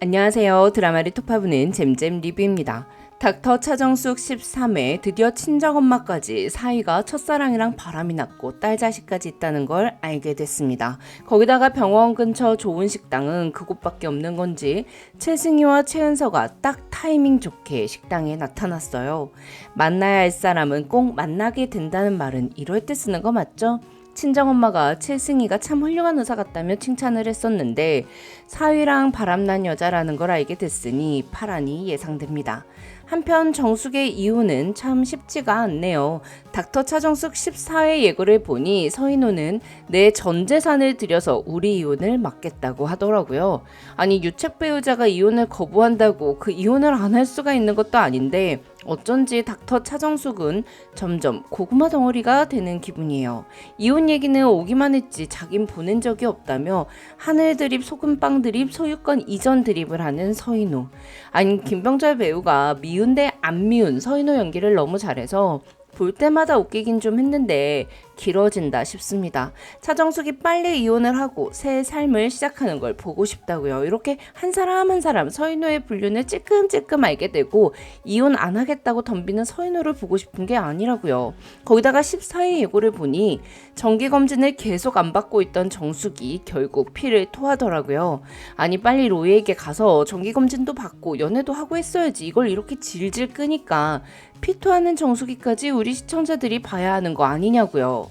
안녕하세요. 드라마를 톱파보는 잼잼 리뷰입니다. 닥터 차정숙 13회 드디어 친정엄마까지 사이가 첫사랑이랑 바람이 났고 딸 자식까지 있다는 걸 알게 됐습니다. 거기다가 병원 근처 좋은 식당은 그곳밖에 없는 건지 최승희와 최은서가 딱 타이밍 좋게 식당에 나타났어요. 만나야 할 사람은 꼭 만나게 된다는 말은 이럴 때 쓰는 거 맞죠? 친정엄마가 최승희가 참 훌륭한 의사 같다며 칭찬을 했었는데 사위랑 바람난 여자라는 걸 알게 됐으니 파란이 예상됩니다. 한편 정숙의 이혼은 참 쉽지가 않네요. 닥터 차정숙 14회 예고를 보니 서인호는 내 전 재산을 들여서 우리 이혼을 막겠다고 하더라고요. 아니 유책 배우자가 이혼을 거부한다고 그 이혼을 안 할 수가 있는 것도 아닌데 어쩐지 닥터 차정숙은 점점 고구마 덩어리가 되는 기분이에요. 이혼 얘기는 오기만 했지 자긴 보낸 적이 없다며 하늘 드립 소금빵 드립 소유권 이전 드립을 하는 서인호. 아니 김병철 배우가 미운 데 안 미운 서인호 연기를 너무 잘해서 볼 때마다 웃기긴 좀 했는데 길어진다 싶습니다. 차정숙이 빨리 이혼을 하고 새 삶을 시작하는 걸 보고 싶다고요. 이렇게 한 사람 한 사람 서인호의 불륜을 찔끔찔끔 알게 되고 이혼 안 하겠다고 덤비는 서인호를 보고 싶은 게 아니라고요. 거기다가 14회 예고를 보니 정기검진을 계속 안 받고 있던 정숙이 결국 피를 토하더라고요. 아니 빨리 로이에게 가서 정기검진도 받고 연애도 하고 했어야지. 이걸 이렇게 질질 끄니까 피토하는 정수기까지 우리 시청자들이 봐야 하는 거 아니냐고요.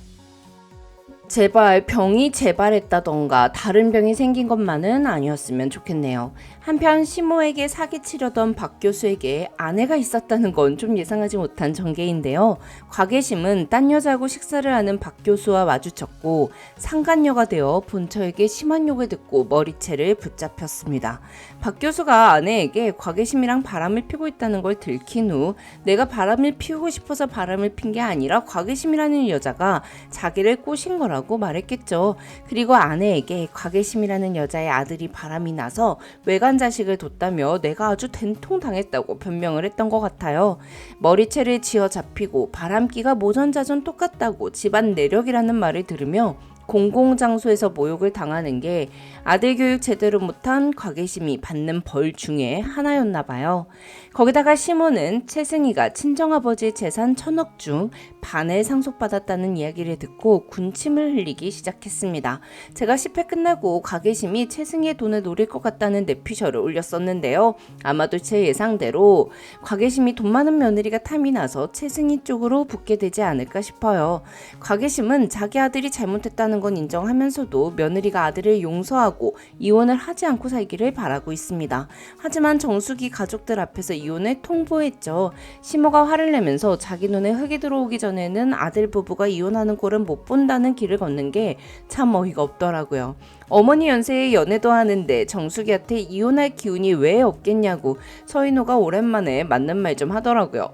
제발 병이 재발했다던가 다른 병이 생긴 것만은 아니었으면 좋겠네요. 한편 시모에게 사기치려던 박 교수에게 아내가 있었다는 건 좀 예상하지 못한 전개인데요. 곽예심은 딴 여자하고 식사를 하는 박 교수와 마주쳤고 상간녀가 되어 본처에게 심한 욕을 듣고 머리채를 붙잡혔습니다. 박 교수가 아내에게 곽예심이랑 바람을 피고 있다는 걸 들킨 후 내가 바람을 피우고 싶어서 바람을 핀 게 아니라 곽예심이라는 여자가 자기를 꼬신 거라고 말했겠죠. 그리고 아내에게 곽예심이라는 여자의 아들이 바람이 나서 외간 자식을 뒀다며 내가 아주 된통당했다고 변명을 했던 것 같아요. 머리채를 쥐어 잡히고 바람기가 모전자전 똑같다고 집안 내력이라는 말을 들으며 공공장소에서 모욕을 당하는 게 아들 교육 제대로 못한 곽예심이 받는 벌 중에 하나였나 봐요. 거기다가 시모는 최승희가 친정아버지의 재산 1,000억 중 반을 상속받았다는 이야기를 듣고 군침을 흘리기 시작했습니다. 제가 10회 끝나고 곽예심이 최승희의 돈을 노릴 것 같다는 내피셜을 올렸었는데요. 아마도 제 예상대로 곽예심이 돈 많은 며느리가 탐이 나서 최승희 쪽으로 붙게 되지 않을까 싶어요. 곽예심은 자기 아들이 잘못했다는 건 인정하면서도 며느리가 아들을 용서하고 이혼을 하지 않고 살기를 바라고 있습니다. 하지만 정숙이 가족들 앞에서 이혼을 통보했죠. 시모가 화를 내면서 자기 눈에 흙이 들어오기 전에는 아들 부부가 이혼하는 꼴은 못 본다는 길을 걷는 게 참 어이가 없더라고요. 어머니 연세에 연애도 하는데 정숙이한테 이혼할 기운이 왜 없겠냐고 서인호가 오랜만에 맞는 말 좀 하더라고요.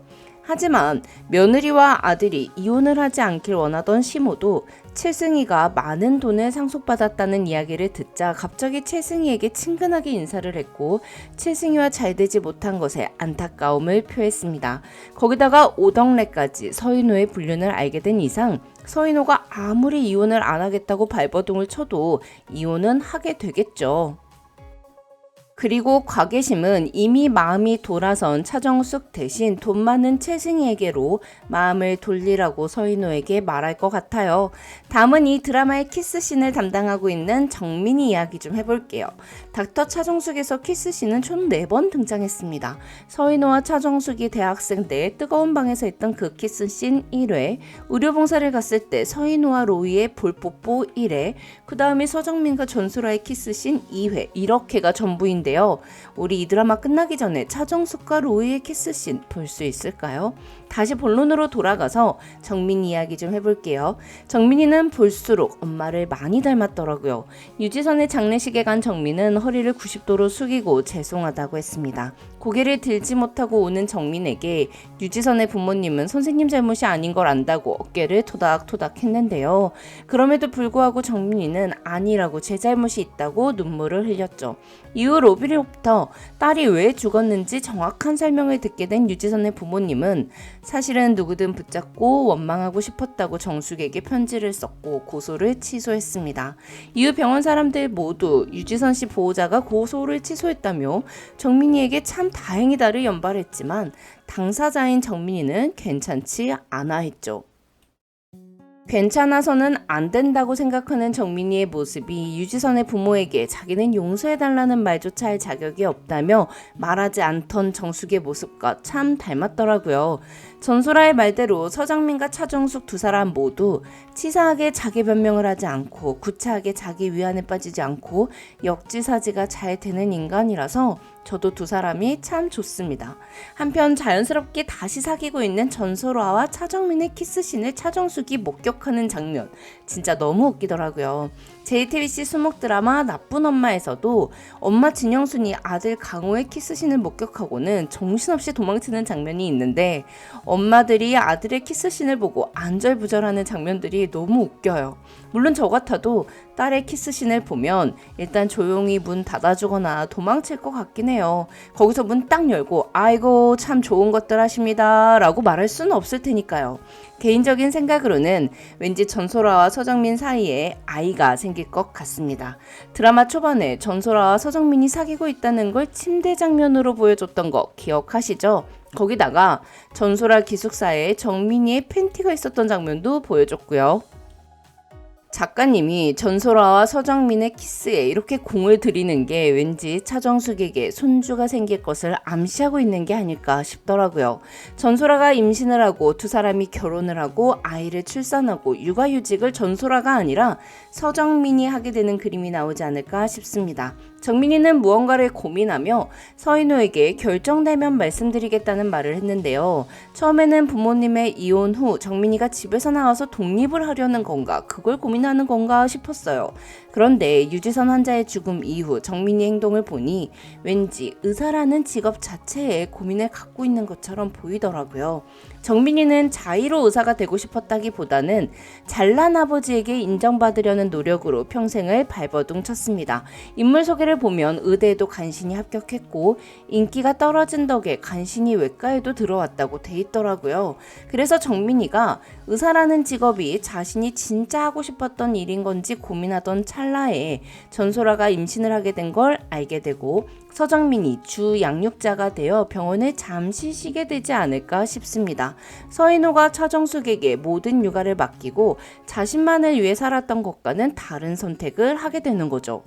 하지만 며느리와 아들이 이혼을 하지 않길 원하던 시모도 최승희가 많은 돈을 상속받았다는 이야기를 듣자 갑자기 최승희에게 친근하게 인사를 했고 최승희와 잘되지 못한 것에 안타까움을 표했습니다. 거기다가 오덕래까지 서인호의 불륜을 알게 된 이상 서인호가 아무리 이혼을 안 하겠다고 발버둥을 쳐도 이혼은 하게 되겠죠. 그리고 곽예심은 이미 마음이 돌아선 차정숙 대신 돈 많은 최승희에게로 마음을 돌리라고 서인호에게 말할 것 같아요. 다음은 이 드라마의 키스씬을 담당하고 있는 정민이 이야기 좀 해볼게요. 닥터 차정숙에서 키스씬은 총 4번 등장했습니다. 서인호와 차정숙이 대학생 때 뜨거운 방에서 했던 그 키스씬 1회, 의료봉사를 갔을 때 서인호와 로이의 볼뽀뽀 1회, 그 다음에 서정민과 전수라의 키스씬 2회, 이렇게가 전부인데 우리 이 드라마 끝나기 전에 차정숙과 로이의 키스씬 볼 수 있을까요? 다시 본론으로 돌아가서 정민 이야기 좀 해볼게요. 정민이는 볼수록 엄마를 많이 닮았더라고요. 유지선의 장례식에 간 정민은 허리를 90도로 숙이고 죄송하다고 했습니다. 고개를 들지 못하고 오는 정민에게 유지선의 부모님은 선생님 잘못이 아닌 걸 안다고 어깨를 토닥토닥 했는데요. 그럼에도 불구하고 정민이는 아니라고 제 잘못이 있다고 눈물을 흘렸죠. 이후로 직업으로부터 딸이 왜 죽었는지 정확한 설명을 듣게 된 유지선의 부모님은 사실은 누구든 붙잡고 원망하고 싶었다고 정숙에게 편지를 썼고 고소를 취소했습니다. 이후 병원 사람들 모두 유지선 씨 보호자가 고소를 취소했다며 정민이에게 참 다행이다를 연발했지만 당사자인 정민이는 괜찮지 않아 했죠. 괜찮아서는 안 된다고 생각하는 정민이의 모습이 유지선의 부모에게 자기는 용서해달라는 말조차 할 자격이 없다며 말하지 않던 정숙의 모습과 참 닮았더라고요. 전소라의 말대로 서정민과 차정숙 두 사람 모두 치사하게 자기 변명을 하지 않고 구차하게 자기 위안에 빠지지 않고 역지사지가 잘 되는 인간이라서 저도 두 사람이 참 좋습니다. 한편 자연스럽게 다시 사귀고 있는 전소라와 차정민의 키스신을 차정숙이 목격하는 장면 진짜 너무 웃기더라고요. JTBC 수목 드라마 나쁜 엄마에서도 엄마 진영순이 아들 강호의 키스신을 목격하고는 정신없이 도망치는 장면이 있는데 엄마들이 아들의 키스신을 보고 안절부절하는 장면들이 너무 웃겨요. 물론 저 같아도 딸의 키스신을 보면 일단 조용히 문 닫아주거나 도망칠 것 같긴 해요. 거기서 문 딱 열고 아이고 참 좋은 것들 하십니다 라고 말할 수는 없을 테니까요. 개인적인 생각으로는 왠지 전소라와 서정민 사이에 아이가 생길 것 같습니다. 드라마 초반에 전소라와 서정민이 사귀고 있다는 걸 침대 장면으로 보여줬던 거 기억하시죠? 거기다가 전소라 기숙사에 정민이의 팬티가 있었던 장면도 보여줬고요. 작가님이 전소라와 서정민의 키스에 이렇게 공을 들이는 게 왠지 차정숙에게 손주가 생길 것을 암시하고 있는 게 아닐까 싶더라고요. 전소라가 임신을 하고 두 사람이 결혼을 하고 아이를 출산하고 육아휴직을 전소라가 아니라 서정민이 하게 되는 그림이 나오지 않을까 싶습니다. 정민이는 무언가를 고민하며 서인호에게 결정되면 말씀드리겠다는 말을 했는데요. 처음에는 부모님의 이혼 후 정민이가 집에서 나와서 독립을 하려는 건가 그걸 고민하는 건가 싶었어요. 그런데 유지선 환자의 죽음 이후 정민이의 행동을 보니 왠지 의사라는 직업 자체에 고민을 갖고 있는 것처럼 보이더라고요. 정민이는 자의로 의사가 되고 싶었다기보다는 잘난 아버지에게 인정받으려는 노력으로 평생을 발버둥 쳤습니다. 인물 소개를 보면 의대에도 간신히 합격했고 인기가 떨어진 덕에 간신히 외과에도 들어왔다고 돼 있더라고요. 그래서 정민이가 의사라는 직업이 자신이 진짜 하고 싶었던 일인 건지 고민하던 찰나에 전소라가 임신을 하게 된 걸 알게 되고 서정민이 주 양육자가 되어 병원을 잠시 쉬게 되지 않을까 싶습니다. 서인호가 차정숙에게 모든 육아를 맡기고 자신만을 위해 살았던 것과는 다른 선택을 하게 되는 거죠.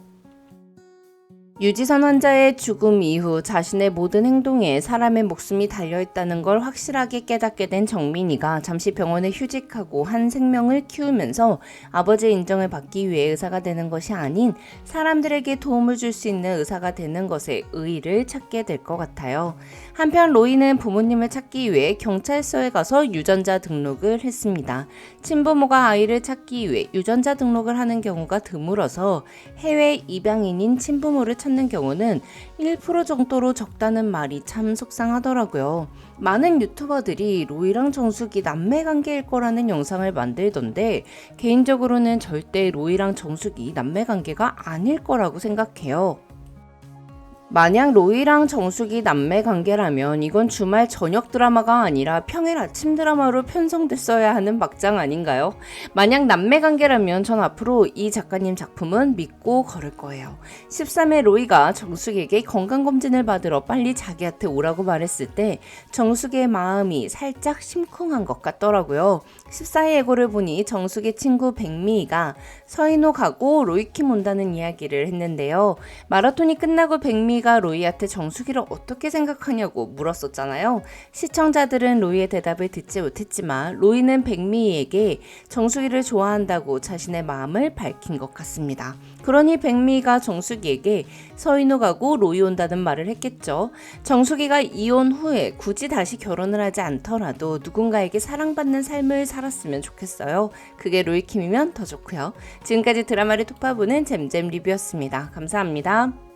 유지선 환자의 죽음 이후 자신의 모든 행동에 사람의 목숨이 달려있다는 걸 확실하게 깨닫게 된 정민이가 잠시 병원에 휴직하고 한 생명을 키우면서 아버지의 인정을 받기 위해 의사가 되는 것이 아닌 사람들에게 도움을 줄 수 있는 의사가 되는 것에 의의를 찾게 될 것 같아요. 한편 로이는 부모님을 찾기 위해 경찰서에 가서 유전자 등록을 했습니다. 친부모가 아이를 찾기 위해 유전자 등록을 하는 경우가 드물어서 해외 입양인인 친부모를 찾는 경우는 1% 정도로 적다는 말이 참 속상하더라고요. 많은 유튜버들이 로이랑 정숙이 남매관계일 거라는 영상을 만들던데 개인적으로는 절대 로이랑 정숙이 남매관계가 아닐 거라고 생각해요. 만약 로이랑 정숙이 남매 관계라면 이건 주말 저녁 드라마가 아니라 평일 아침 드라마로 편성됐어야 하는 막장 아닌가요? 만약 남매 관계라면 전 앞으로 이 작가님 작품은 믿고 걸을 거예요. 13회 로이가 정숙에게 건강검진을 받으러 빨리 자기한테 오라고 말했을 때 정숙의 마음이 살짝 심쿵한 것 같더라고요. 14회 예고를 보니 정숙의 친구 백미희가 서인호 가고 로이킴 온다는 이야기를 했는데요. 마라톤이 끝나고 백미희가 로이한테 정숙이를 어떻게 생각하냐고 물었었잖아요. 시청자들은 로이의 대답을 듣지 못했지만 로이는 백미희에게 정숙이를 좋아한다고 자신의 마음을 밝힌 것 같습니다. 그러니 백미희가 정숙이에게 서인호 가고 로이 온다는 말을 했겠죠. 정숙이가 이혼 후에 굳이 다시 결혼을 하지 않더라도 누군가에게 사랑받는 삶을 살았으면 좋겠어요. 그게 로이킴이면 더 좋고요. 지금까지 드라마를 톡파보는 잼잼 리뷰였습니다. 감사합니다.